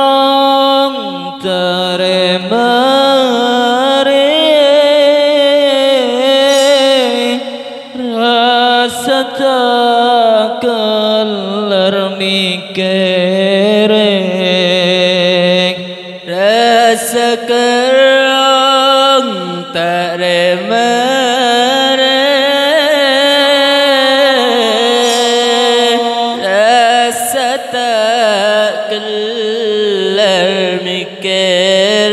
rasakan terima rasa tak kelar mikiring rasa kerang tak remeh rasa tak kelar mikiring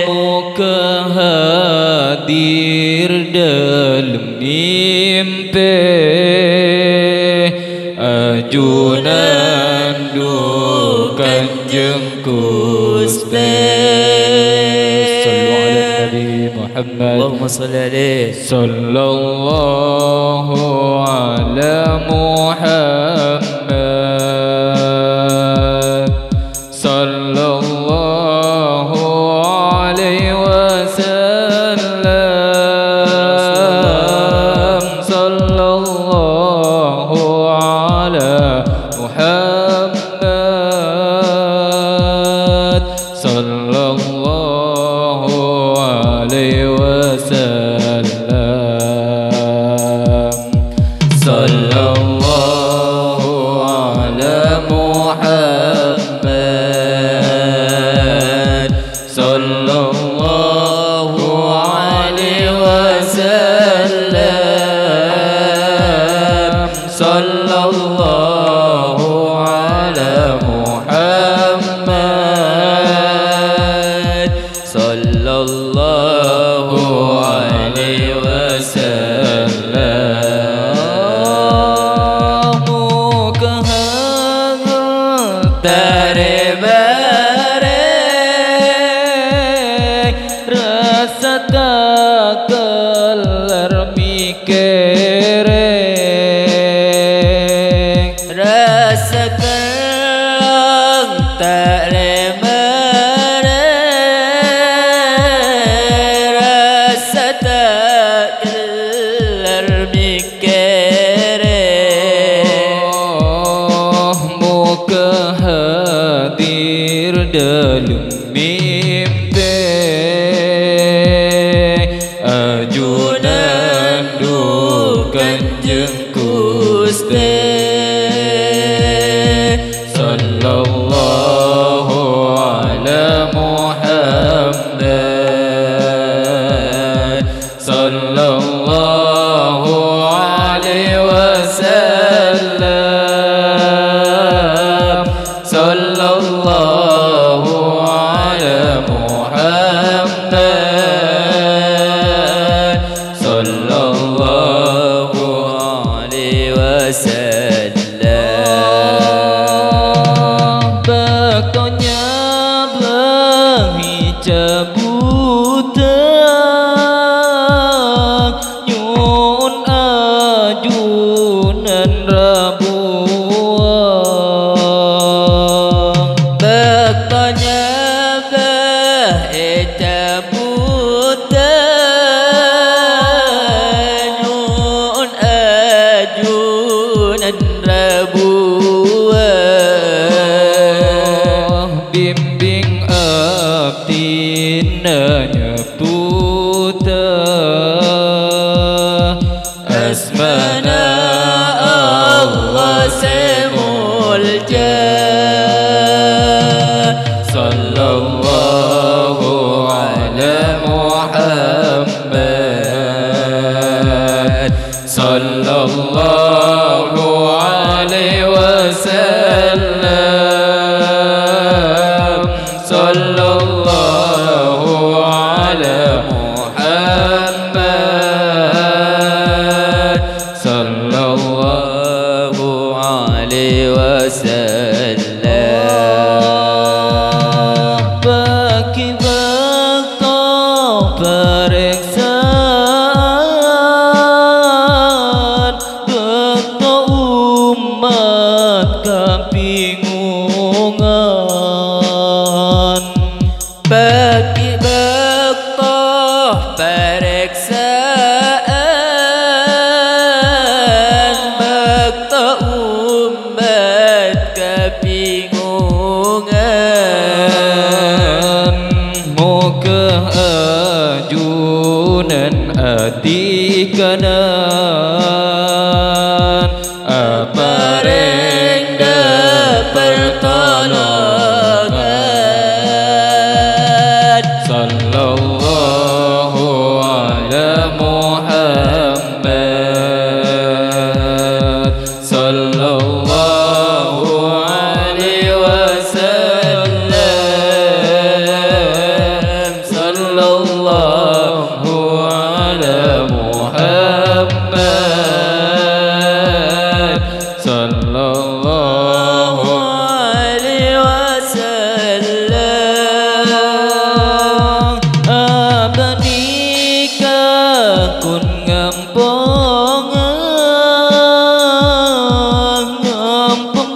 muka hadir dalam mimpi ajunan dukan jengkuste sallu ala nabi Muhammad Allahumma salli alaihi sallallahu ala Muhammad sallallahu alaihi wasallam sallallahu ala Muhammad sallallahu alaihi wasallam sallallahu ala Muhammad sallallahu alaihi wasallam sallallahu ala Muhammad sallallahu alaihi wasallam muka terbareng rasa tak kelar mikiring rasa kerang tak remeh rasa tak kelar mikiring muka hadir dalam mimpi ajunan dukan jengkuste sallallahu ala Muhammad sallallahu alaihi wasallam sallallahu ala Muhammad sallallahu alaihi wasallam baktonya belahi cabutan nyun ajunan rabuan baktonya belahi cabutan nyun ajunan rabuan bimbing abdina nyeputa asmana Allah semulja sallallahu ala Muhammad sallallahu alaihi wasallam sallallahu ala Muhammad sallallahu alaihi wasallam bagi bakto periksaan bakto umat kebingungan bagi bakto periksaan kanan apareng pertolongan. Sallallahu ala Muhammad, sallallahu alaihi wasallam, sallallahu ala Muhammad, sallallahu alaihi wasallam. Abanika kun ngampong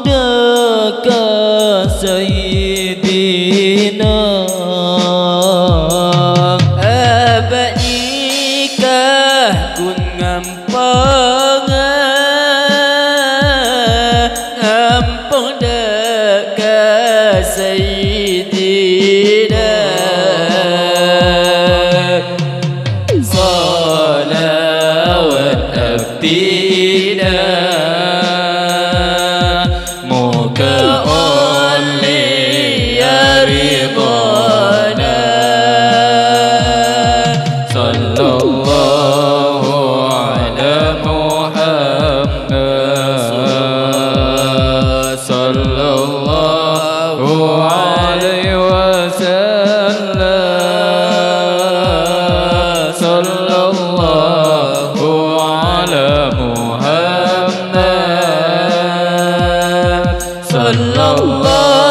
dekat Sayyidina. Abanika kun ngampong dekat Sayyidina. Salawat abdina muka oleh ya ridwana. Sallallahu ala Muhammad, sallallahu alaihi wasallam, sallallahu ala Muhammad, sallallahu